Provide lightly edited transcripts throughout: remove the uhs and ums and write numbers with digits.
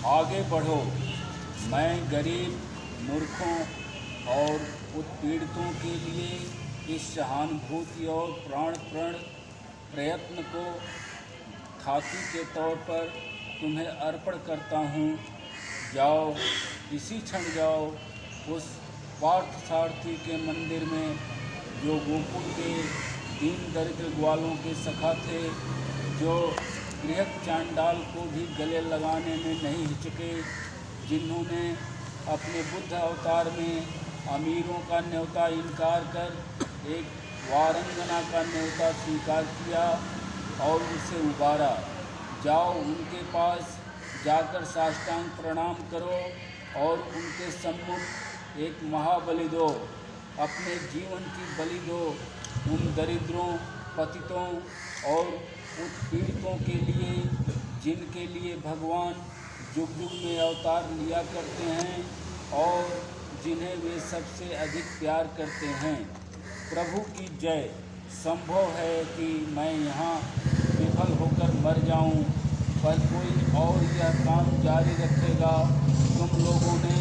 आगे बढ़ो। मैं गरीब, मूर्खों और उत्पीड़ितों के लिए इस सहानुभूति और प्राणपण प्रयत्न को खाती के तौर पर तुम्हें अर्पण करता हूँ। जाओ, इसी क्षण जाओ उस पार्थसारथी के मंदिर में, जो गोकुल के दीन दरिद्र ग्वालों के सखा थे, जो गृहस्थ चांडाल को भी गले लगाने में नहीं हिचके, जिन्होंने अपने बुद्ध अवतार में अमीरों का न्योता इनकार कर एक वारंगना का न्योता स्वीकार किया और उसे उबारा। जाओ, उनके पास जाकर साष्टांग प्रणाम करो और उनके सम्मुख एक महाबलि दो, अपने जीवन की बलि दो उन दरिद्रों, पतितों और उत्पीड़ितों के लिए, जिनके लिए भगवान जुग जुग में अवतार लिया करते हैं और जिन्हें वे सबसे अधिक प्यार करते हैं। प्रभु की जय। संभव है कि मैं यहाँ विफल होकर मर जाऊँ, पर कोई और यह काम जारी रखेगा। तुम लोगों ने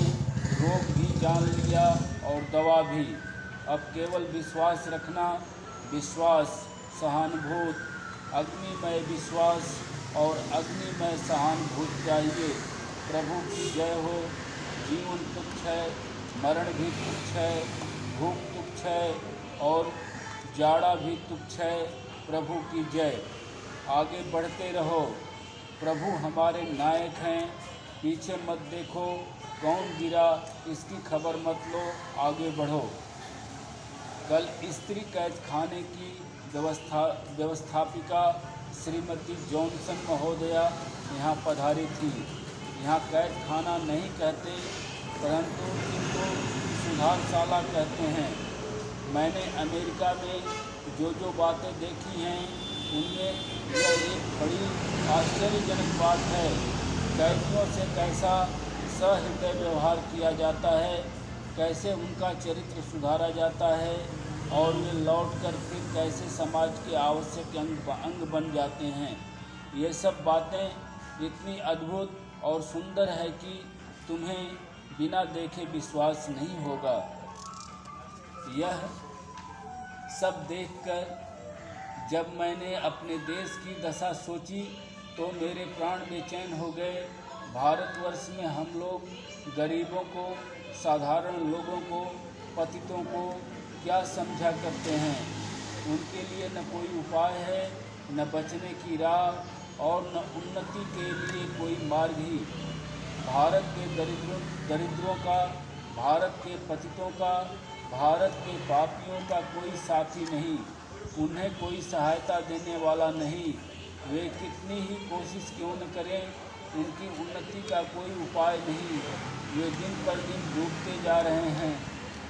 रोग भी जान लिया और दवा भी। अब केवल विश्वास रखना। विश्वास, सहानुभूति, अग्निमय विश्वास और अग्निमय सहानुभूति चाहिए। प्रभु की जय हो। जीवन तुच्छ है, मरण भी तुच्छ है, भूख तुच्छ है और जाड़ा भी तुच्छ है। प्रभु की जय। आगे बढ़ते रहो। प्रभु हमारे नायक हैं। पीछे मत देखो, कौन गिरा इसकी खबर मत लो, आगे बढ़ो। कल स्त्री कैद खाने की व्यवस्थापिका श्रीमती जॉनसन महोदया यहाँ पधारी थी। यहाँ कैद खाना नहीं कहते, परंतु इनको सुधारशाला कहते हैं। मैंने अमेरिका में जो बातें देखी हैं, उनमें यह एक बड़ी आश्चर्यजनक बात है। कैदियों से कैसा सहृदय व्यवहार किया जाता है, कैसे उनका चरित्र सुधारा जाता है और वे लौटकर फिर कैसे समाज के आवश्यक अंग बन जाते हैं। ये सब बातें इतनी अद्भुत और सुंदर है कि तुम्हें बिना देखे विश्वास नहीं होगा। यह सब देखकर जब मैंने अपने देश की दशा सोची तो मेरे प्राण बेचैन हो गए। भारतवर्ष में हम लोग गरीबों को, साधारण लोगों को, पतितों को क्या समझा करते हैं। उनके लिए न कोई उपाय है, न बचने की राह और न उन्नति के लिए कोई मार्ग ही। भारत के दरिद्रों का, भारत के पतितों का, भारत के पापियों का कोई साथी नहीं। उन्हें कोई सहायता देने वाला नहीं। वे कितनी ही कोशिश क्यों न करें, उनकी उन्नति का कोई उपाय नहीं। वे दिन पर दिन डूबते जा रहे हैं।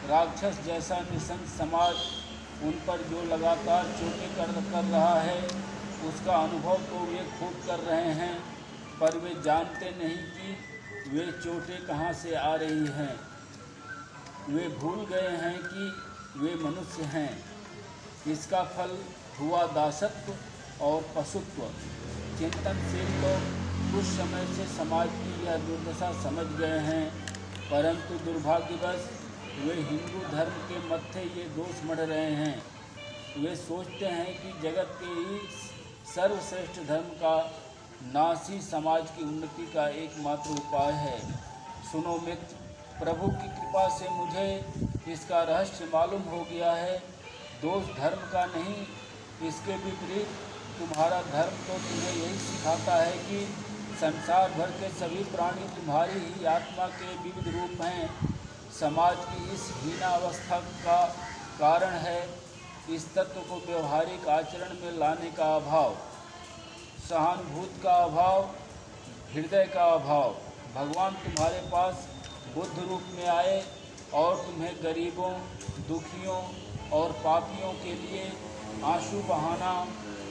राक्षस जैसा निसंग समाज उन पर जो लगातार चोटें कर रहा है, उसका अनुभव तो वे खूब कर रहे हैं, पर वे जानते नहीं कि वे चोटें कहाँ से आ रही हैं। वे भूल गए हैं कि वे मनुष्य हैं। इसका फल हुआ दासत्व और पशुत्व। चिंतनशील लोग कुछ समय से समाज की यह दुर्दशा समझ गए हैं, परंतु दुर्भाग्यवश वे हिंदू धर्म के मत्थे ये दोष मढ़ रहे हैं। वे सोचते हैं कि जगत के ही सर्वश्रेष्ठ धर्म का नाश ही समाज की उन्नति का एकमात्र उपाय है। सुनो मित्र, प्रभु की कृपा से मुझे इसका रहस्य मालूम हो गया है। दोष धर्म का नहीं, इसके विपरीत तुम्हारा धर्म तो तुम्हें यही सिखाता है कि संसार भर के सभी प्राणी तुम्हारी ही आत्मा के विविध रूप हैं। समाज की इस हीनावस्था का कारण है इस तत्व को व्यवहारिक आचरण में लाने का अभाव, सहानुभूति का अभाव, हृदय का अभाव। भगवान तुम्हारे पास बुद्ध रूप में आए और तुम्हें गरीबों, दुखियों और पापियों के लिए आंसू बहाना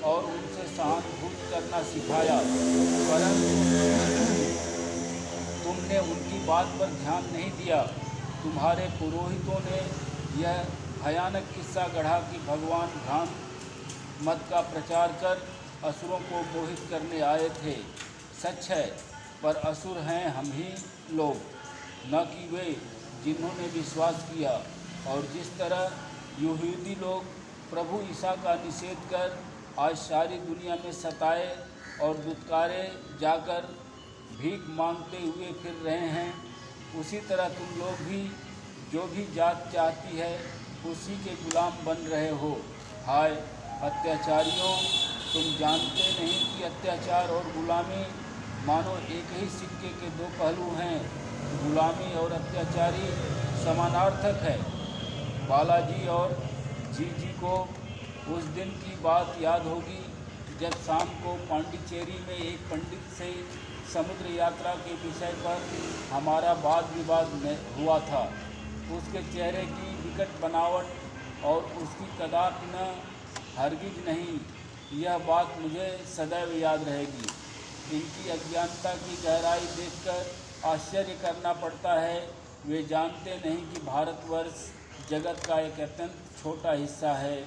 और उनसे सहानुभूति करना सिखाया, परंतु तुमने उनकी बात पर ध्यान नहीं दिया। तुम्हारे पुरोहितों ने यह भयानक किस्सा गढ़ा कि भगवान भ्रांत मत का प्रचार कर असुरों को मोहित करने आए थे। सच है, पर असुर हैं हम ही लोग, न कि वे जिन्होंने विश्वास किया। और जिस तरह यहूदी लोग प्रभु ईसा का निषेध कर आज सारी दुनिया में सताए और दुत्कारे जाकर भीख मांगते हुए फिर रहे हैं, उसी तरह तुम लोग भी जो भी जात चाहती है उसी के गुलाम बन रहे हो। हाय अत्याचारियों, तुम जानते नहीं कि अत्याचार और गुलामी मानो एक ही सिक्के के दो पहलू हैं। गुलामी और अत्याचारी समानार्थक है। बालाजी और जी को उस दिन की बात याद होगी जब शाम को पांडिचेरी में एक पंडित से समुद्र यात्रा के विषय पर हमारा वाद विवाद हुआ था। उसके चेहरे की विकट बनावट और उसकी कदापि न हरगिज नहीं, यह बात मुझे सदैव याद रहेगी। इनकी अज्ञानता की गहराई देखकर आश्चर्य करना पड़ता है। वे जानते नहीं कि भारतवर्ष जगत का एक अत्यंत छोटा हिस्सा है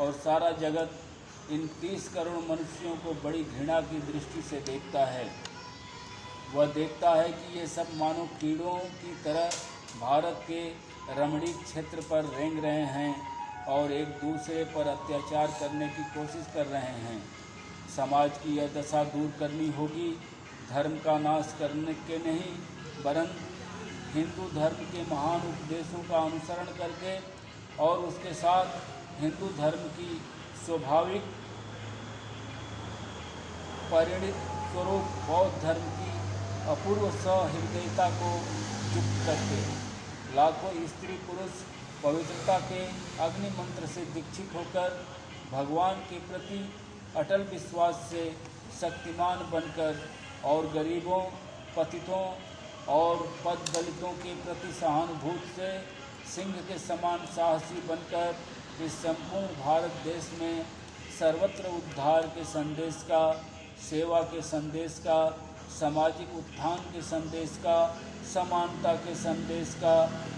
और सारा जगत इन 30 करोड़ मनुष्यों को बड़ी घृणा की दृष्टि से देखता है। वह देखता है कि ये सब मानव कीड़ों की तरह भारत के रमणीक क्षेत्र पर रेंग रहे हैं और एक दूसरे पर अत्याचार करने की कोशिश कर रहे हैं। समाज की यह दशा दूर करनी होगी, धर्म का नाश करने के नहीं, वरन हिंदू धर्म के महान उपदेशों का अनुसरण करके और उसके साथ हिंदू धर्म की स्वाभाविक परिणित स्वरूप बौद्ध धर्म की अपूर्व सहृदयता को युक्त करके। लाखों स्त्री पुरुष पवित्रता के अग्नि मंत्र से दीक्षित होकर भगवान के प्रति अटल विश्वास से शक्तिमान बनकर और गरीबों, पतितों और पद दलितों के प्रति सहानुभूति से सिंह के समान साहसी बनकर इस संपूर्ण भारत देश में सर्वत्र उद्धार के संदेश का, सेवा के संदेश का, सामाजिक उत्थान के संदेश का, समानता के संदेश का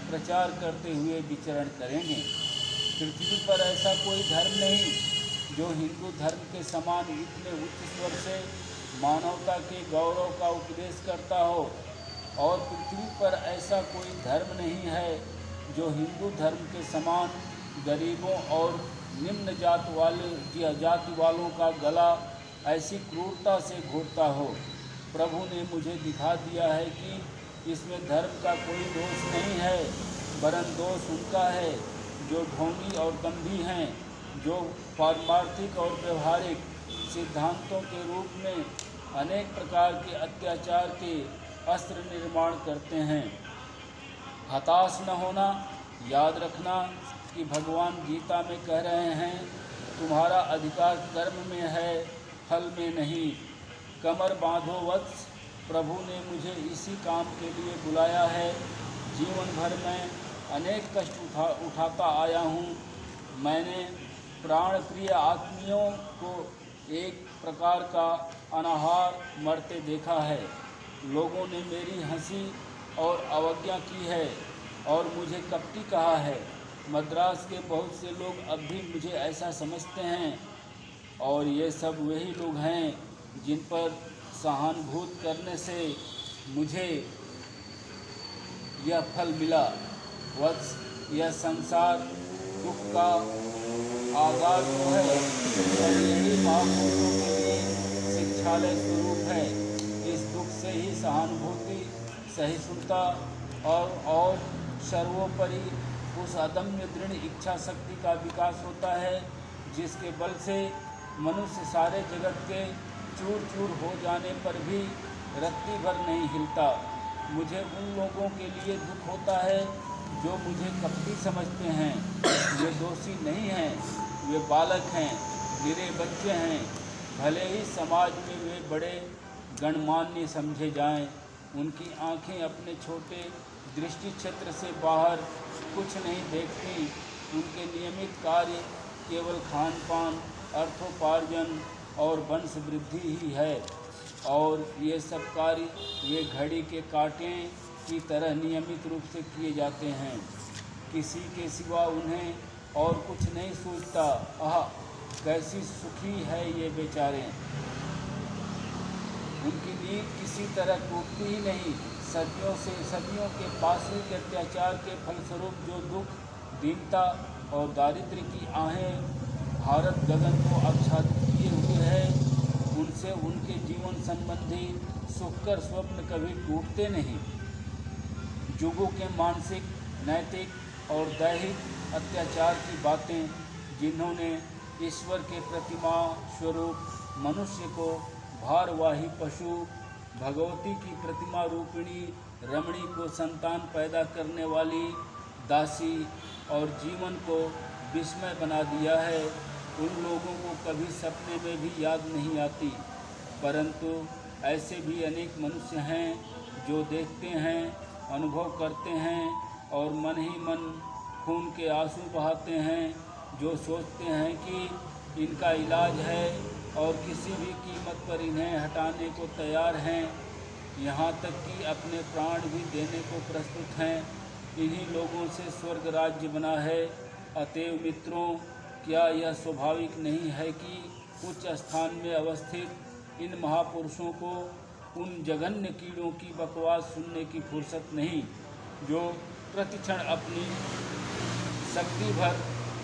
प्रचार करते हुए विचरण करेंगे। पृथ्वी पर ऐसा कोई धर्म नहीं जो हिंदू धर्म के समान इतने उच्च स्वर से मानवता के गौरव का उपदेश करता हो, और पृथ्वी पर ऐसा कोई धर्म नहीं है जो हिंदू धर्म के समान गरीबों और निम्न जाति वालों का गला ऐसी क्रूरता से घोटता हो। प्रभु ने मुझे दिखा दिया है कि इसमें धर्म का कोई दोष नहीं है, वरन दोष उनका है जो ढोंगी और दंभी हैं, जो पारमार्थिक और व्यवहारिक सिद्धांतों के रूप में अनेक प्रकार के अत्याचार के अस्त्र निर्माण करते हैं। हताश न होना, याद रखना कि भगवान गीता में कह रहे हैं, तुम्हारा अधिकार कर्म में है, फल में नहीं। कमर बांधो वत्स, प्रभु ने मुझे इसी काम के लिए बुलाया है। जीवन भर मैं अनेक कष्ट उठाता आया हूँ। मैंने प्राण प्रिय आत्मियों को एक प्रकार का अनाहार मरते देखा है। लोगों ने मेरी हंसी और अवज्ञा की है और मुझे कपटी कहा है। मद्रास के बहुत से लोग अब भी मुझे ऐसा समझते हैं, और ये सब वही लोग हैं जिन पर सहानुभूति करने से मुझे यह फल मिला। वत्स, यह संसार दुख का आगार तो है, और यही महापुरुषों के लिए शिक्षालय स्वरूप है। इस दुख से ही सहानुभूति, सहिष्णुता और सर्वोपरि उस अदम्य दृढ़ इच्छा शक्ति का विकास होता है जिसके बल से मनुष्य सारे जगत के चूर चूर हो जाने पर भी रत्ती भर नहीं हिलता। मुझे उन लोगों के लिए दुख होता है जो मुझे कपटी समझते हैं। वे दोषी नहीं हैं, वे बालक हैं, निरे बच्चे हैं। भले ही समाज में वे बड़े गणमान्य समझे जाएं, उनकी आंखें अपने छोटे दृष्टि क्षेत्र से बाहर कुछ नहीं देखती। उनके नियमित कार्य केवल खान पान, अर्थोपार्जन और वंश वृद्धि ही है, और ये सब कार्य वे घड़ी के कांटे की तरह नियमित रूप से किए जाते हैं। किसी के सिवा उन्हें और कुछ नहीं सूझता। आह, कैसी सुखी है ये बेचारे। उनकी नींद किसी तरह टूटती ही नहीं। सदियों के पाशविक अत्याचार के फलस्वरूप जो दुख, दीनता और दारिद्र्य की आहें भारत गगन को आच्छादित किए हुए है, उनसे उनके जीवन संबंधी सुखकर स्वप्न कभी टूटते नहीं। युगों के मानसिक, नैतिक और दैहिक अत्याचार की बातें, जिन्होंने ईश्वर के प्रतिमा स्वरूप मनुष्य को भारवाही पशु, भगवती की प्रतिमा रूपिणी रमणी को संतान पैदा करने वाली दासी और जीवन को विस्मय बना दिया है, उन लोगों को कभी सपने में भी याद नहीं आती। परंतु ऐसे भी अनेक मनुष्य हैं जो देखते हैं, अनुभव करते हैं और मन ही मन खून के आंसू बहाते हैं, जो सोचते हैं कि इनका इलाज है और किसी भी कीमत पर इन्हें हटाने को तैयार हैं, यहाँ तक कि अपने प्राण भी देने को प्रस्तुत हैं। इन्हीं लोगों से स्वर्ग राज्य बना है। अतएव मित्रों, क्या यह स्वाभाविक नहीं है कि उच्च स्थान में अवस्थित इन महापुरुषों को उन जघन्य कीड़ों की बकवास सुनने की फुर्सत नहीं, जो प्रतिक्षण अपनी शक्ति भर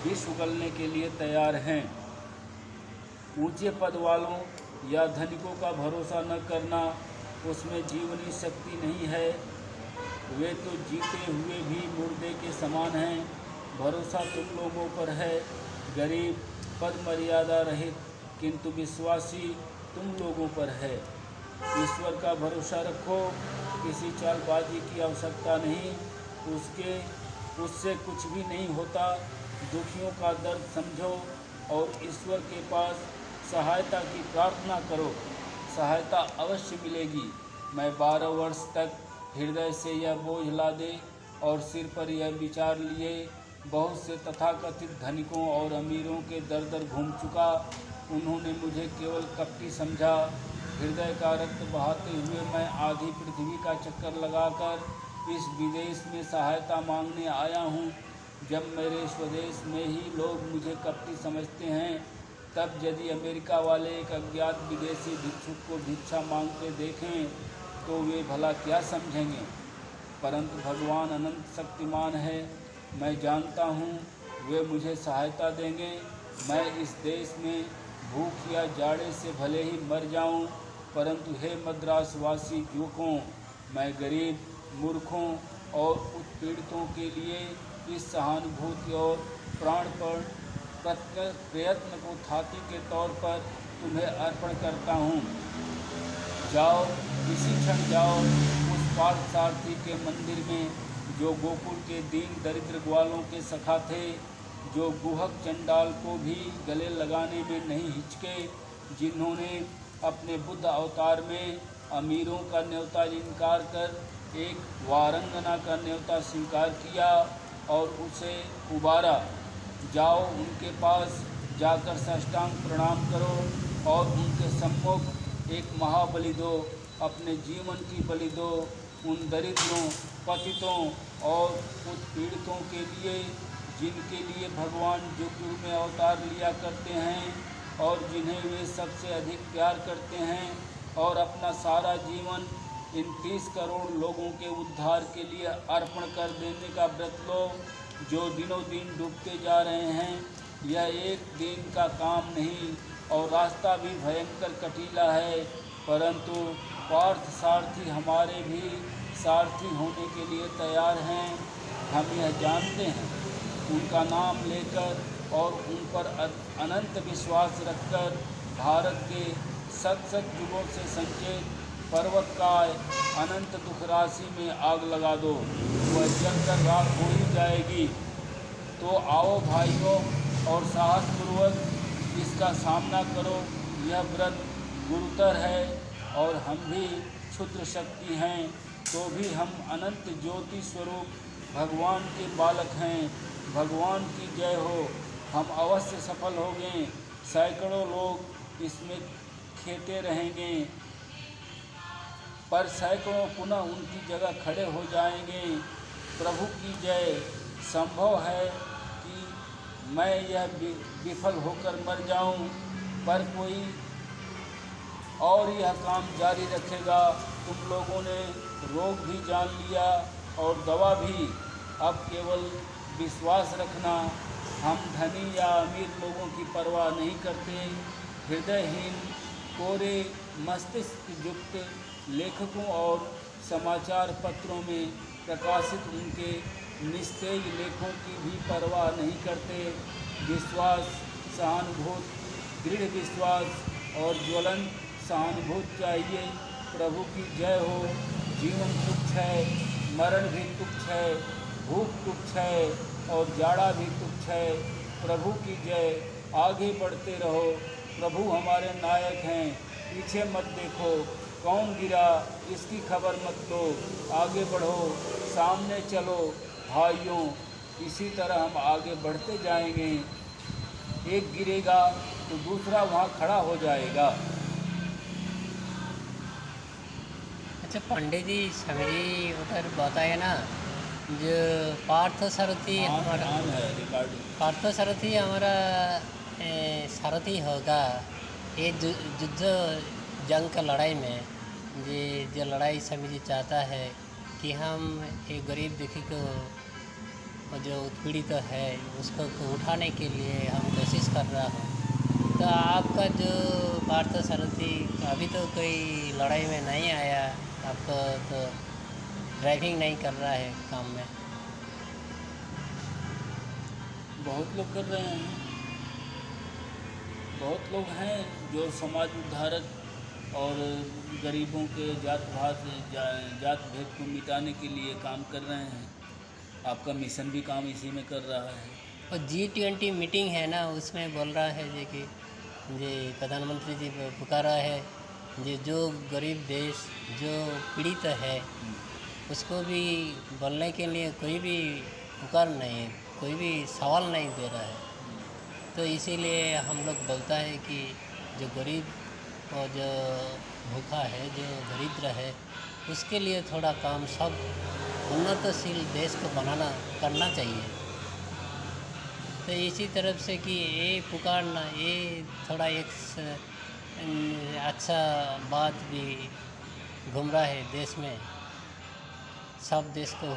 विष उगलने के लिए तैयार हैं। ऊंचे पद वालों या धनिकों का भरोसा न करना, उसमें जीवनी शक्ति नहीं है। वे तो जीते हुए भी मुर्दे के समान हैं। भरोसा तुम लोगों पर है, गरीब, पद मर्यादा रहित किंतु विश्वासी तुम लोगों पर है। ईश्वर का भरोसा रखो, किसी चालबाजी की आवश्यकता नहीं। उससे कुछ भी नहीं होता। दुखियों का दर्द समझो और ईश्वर के पास सहायता की प्रार्थना करो, सहायता अवश्य मिलेगी। मैं 12 वर्ष तक हृदय से यह बोझ लादे और सिर पर यह विचार लिए बहुत से तथाकथित धनिकों और अमीरों के दर दर घूम चुका। उन्होंने मुझे केवल कपटी समझा। हृदय का रक्त बहाते हुए मैं आधी पृथ्वी का चक्कर लगाकर इस विदेश में सहायता मांगने आया हूँ। जब मेरे स्वदेश में ही लोग मुझे कपटी समझते हैं, तब यदि अमेरिका वाले एक अज्ञात विदेशी भिक्षुक को भिक्षा मांगते देखें तो वे भला क्या समझेंगे। परंतु भगवान अनंत शक्तिमान है। मैं जानता हूँ वे मुझे सहायता देंगे। मैं इस देश में भूख या जाड़े से भले ही मर जाऊँ, परंतु हे मद्रासवासी युवकों, मैं गरीब, मूर्खों और उत्पीड़ितों के लिए इस सहानुभूति और प्राणपण प्रयत्न को थाती के तौर पर तुम्हें अर्पण करता हूँ। जाओ, इसी क्षण जाओ उस पार्थसारथी के मंदिर में, जो गोकुल के दीन दरिद्र ग्वालों के सखा थे, जो गुहक चंडाल को भी गले लगाने में नहीं हिचके, जिन्होंने अपने बुद्ध अवतार में अमीरों का न्योता इनकार कर एक वारंगना का न्योता स्वीकार किया और उसे उबारा। जाओ, उनके पास जाकर साष्टांग प्रणाम करो और उनके सम्मुख एक महाबलि दो, अपने जीवन की बलि दो। उन दरिद्रों, पतितों और उत्पीड़ितों के लिए, जिनके लिए भगवान युग युग में अवतार लिया करते हैं और जिन्हें वे सबसे अधिक प्यार करते हैं, और अपना सारा जीवन इन 30 करोड़ लोगों के उद्धार के लिए अर्पण कर देने का व्रत लो, जो दिनों दिन डूबते जा रहे हैं। यह एक दिन का काम नहीं और रास्ता भी भयंकर कटीला है, परंतु पार्थ सारथी हमारे भी सारथी होने के लिए तैयार हैं। हम यह जानते हैं। उनका नाम लेकर और उन पर अनंत विश्वास रखकर भारत के सत युगों से संचेत पर्वतकाय अनंत दुख राशि में आग लगा दो, वह जलकर राख हो ही जाएगी। तो आओ भाइयों और साहसपूर्वक इसका सामना करो। यह व्रत गुरुतर है और हम भी क्षुद्र शक्ति हैं, तो भी हम अनंत ज्योति स्वरूप भगवान के बालक हैं। भगवान की जय हो। हम अवश्य सफल होंगे। सैकड़ों लोग इसमें खेते रहेंगे, पर सैकड़ों पुनः उनकी जगह खड़े हो जाएंगे। प्रभु की जय। संभव है कि मैं यह विफल होकर मर जाऊं, पर कोई और यह काम जारी रखेगा। तुम लोगों ने रोग भी जान लिया और दवा भी, अब केवल विश्वास रखना। हम धनी या अमीर लोगों की परवाह नहीं करते। हृदयहीन, कोरे मस्तिष्क युक्त लेखकों और समाचार पत्रों में प्रकाशित उनके निस्तेज लेखों की भी परवाह नहीं करते। विश्वास, सहानुभूति, दृढ़ विश्वास और ज्वलंत सहानुभूति चाहिए। प्रभु की जय हो। जीवन तुच्छ है, मरण भी तुच्छ है, भूख तुच्छ है और जाड़ा भी तुच्छ है। प्रभु की जय। आगे बढ़ते रहो, प्रभु हमारे नायक हैं। पीछे मत देखो, कौन गिरा इसकी खबर मत लो। आगे बढ़ो, सामने चलो भाइयों। इसी तरह हम आगे बढ़ते जाएंगे। एक गिरेगा तो दूसरा वहाँ खड़ा हो जाएगा। अच्छा पंडित जी, समीरी उधर बताए ना, जो पार्थ सारथी हमारा है रिकॉर्डिंग। पार्थ सारथी हमारा सारथी होगा ये युद्ध जंग का लड़ाई में। ये जो लड़ाई समीरी चाहता है कि हम एक गरीब दुखी को जो उत्पीड़ित है उसको उठाने के लिए हम कोशिश कर रहा हूँ। तो आपका जो पार्थ सारथी अभी तो कोई लड़ाई में नहीं आया, आपको तो ड्राइविंग नहीं कर रहा है काम में। बहुत लोग कर रहे हैं, बहुत लोग हैं जो समाज उद्धारक और गरीबों के जात भेद को मिटाने के लिए काम कर रहे हैं। आपका मिशन भी काम इसी में कर रहा है। और G20 मीटिंग है ना, उसमें बोल रहा है जी कि जी प्रधानमंत्री जी पुकारा है जी, जो गरीब देश जो पीड़ित है उसको भी बोलने के लिए कोई भी पुकार नहीं है, कोई भी सवाल नहीं दे रहा है। तो इसीलिए हम लोग बोलता है कि जो गरीब और जो भूखा है, जो दरिद्र है, उसके लिए थोड़ा काम सब उन्नतशील देश को करना चाहिए। तो इसी तरफ से कि ये पुकारना, ये थोड़ा एक अच्छा बात भी घूम रहा है देश में, सब देश को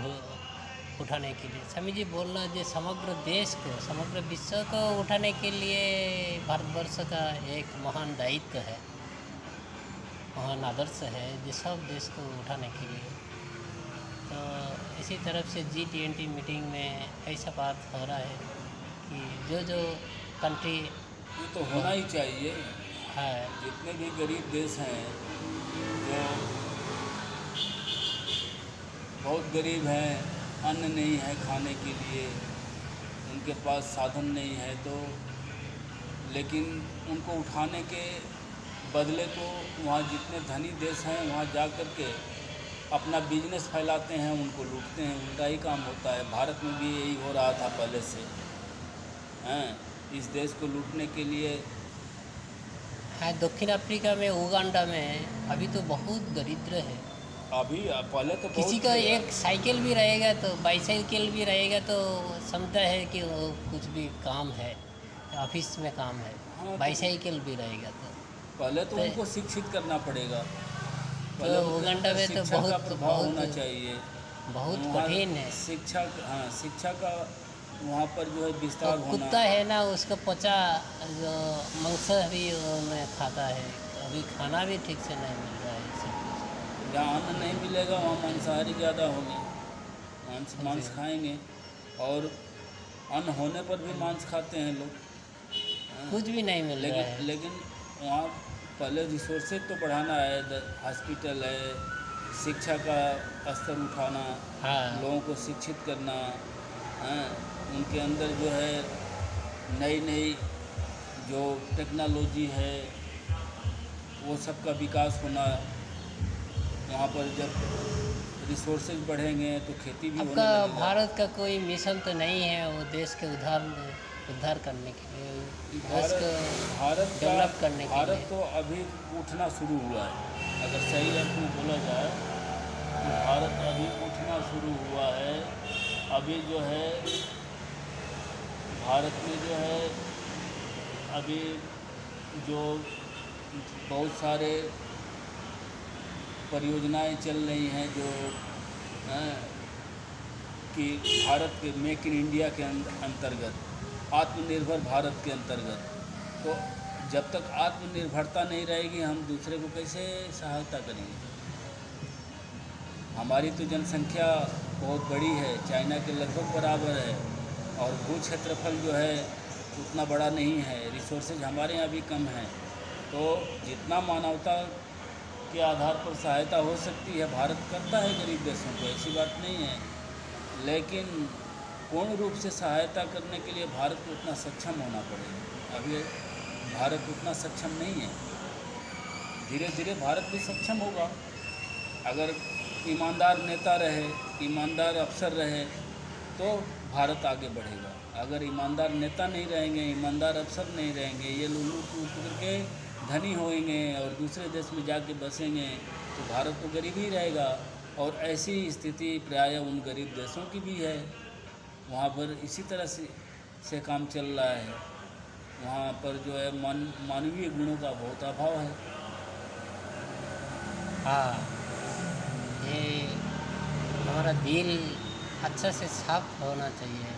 उठाने के लिए। समी जी बोलना जो समग्र देश को, समग्र विश्व को उठाने के लिए भारतवर्ष का एक महान दायित्व है, महान आदर्श है जो सब देश को उठाने के लिए। तो इसी तरफ से G20 मीटिंग में ऐसा बात हो रहा है कि जो कंट्री, ये तो होना ही चाहिए है, जितने भी गरीब देश हैं, जो बहुत गरीब हैं, अन्न नहीं है खाने के लिए, उनके पास साधन नहीं है, तो लेकिन उनको उठाने के बदले तो वहाँ जितने धनी देश हैं वहाँ जा कर के अपना बिजनेस फैलाते हैं, उनको लूटते हैं। उल्टा ही काम होता है। भारत में भी यही हो रहा था पहले से, हैं, इस देश को लूटने के लिए। है दक्षिण अफ्रीका में, उगांडा में अभी तो बहुत दरिद्र है। अभी पहले तो किसी का एक साइकिल भी रहेगा तो बाईसाइकिल भी रहेगा तो समझता है कि वो कुछ भी काम है, ऑफिस में काम है। हाँ, बाईसाइकिल भी रहेगा तो पहले तो उनको शिक्षित करना पड़ेगा। तो उगांडा में तो शिक्षा का बहुत प्रभाव होना चाहिए, बहुत वहाँ कठिन है। शिक्षा, हाँ, शिक्षा का वहाँ पर जो है विस्तार और होना। कुत्ता है ना, उसका पचा जो मांस भी में खाता है, अभी खाना भी ठीक से नहीं मिल रहा है। सब कुछ जहाँ अन्न नहीं मिलेगा वहाँ मांसाहारी ज़्यादा होंगे, मांस खाएंगे, और अन्न होने पर भी मांस खाते हैं लोग। हाँ, कुछ भी नहीं मिल रहा है। लेकिन वहाँ पहले रिसोर्सेज तो बढ़ाना है, हॉस्पिटल है, शिक्षा का स्तर उठाना, हाँ, लोगों को शिक्षित करना, हाँ, उनके अंदर जो है नई नई जो टेक्नोलॉजी है वो सब का विकास होना। वहाँ पर जब रिसोर्सेज बढ़ेंगे तो खेती भी होने आपका लगेगा। भारत का कोई मिशन तो नहीं है वो देश के उद्धार करने के लिए, देश को डेवलप करने के भारत लिए? तो अभी उठना शुरू हुआ है। अगर सही अर्थ में बोला जाए तो भारत अभी उठना शुरू हुआ है। अभी जो है भारत में जो है अभी जो बहुत सारे परियोजनाएं चल रही हैं जो कि भारत के मेक इन इंडिया के अंतर्गत, आत्मनिर्भर भारत के अंतर्गत। तो जब तक आत्मनिर्भरता नहीं रहेगी हम दूसरे को कैसे सहायता करेंगे। हमारी तो जनसंख्या बहुत बड़ी है, चाइना के लगभग बराबर है, और भू क्षेत्रफल जो है उतना बड़ा नहीं है, रिसोर्सेज हमारे यहाँ भी कम हैं। तो जितना मानवता के आधार पर सहायता हो सकती है भारत करता है गरीब देशों को, ऐसी बात नहीं है। लेकिन पूर्ण रूप से सहायता करने के लिए भारत को उतना सक्षम होना पड़ेगा। अभी भारत उतना सक्षम नहीं है। धीरे धीरे भारत भी सक्षम होगा अगर ईमानदार नेता रहे, ईमानदार अफसर रहे तो भारत आगे बढ़ेगा। अगर ईमानदार नेता नहीं रहेंगे, ईमानदार अफसर नहीं रहेंगे, ये लूट के धनी होएंगे और दूसरे देश में जाके बसेंगे तो भारत तो गरीब ही रहेगा। और ऐसी स्थिति प्रायः उन गरीब देशों की भी है, वहाँ पर इसी तरह से काम चल रहा है। वहाँ पर जो है मानवीय गुणों का बहुत अभाव है। हाँ, ये हमारा दिल अच्छा से साफ होना चाहिए,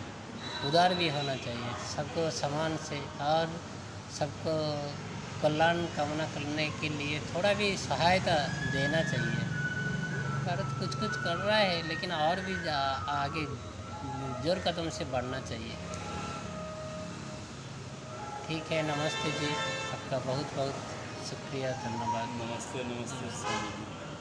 उदार भी होना चाहिए, सबको समान से और सबको कल्याण कामना करने के लिए थोड़ा भी सहायता देना चाहिए। भारत कुछ कुछ कर रहा है लेकिन और भी आगे जोर कदम से बढ़ना चाहिए। ठीक है, नमस्ते जी, आपका बहुत बहुत शुक्रिया, धन्यवाद। नमस्ते।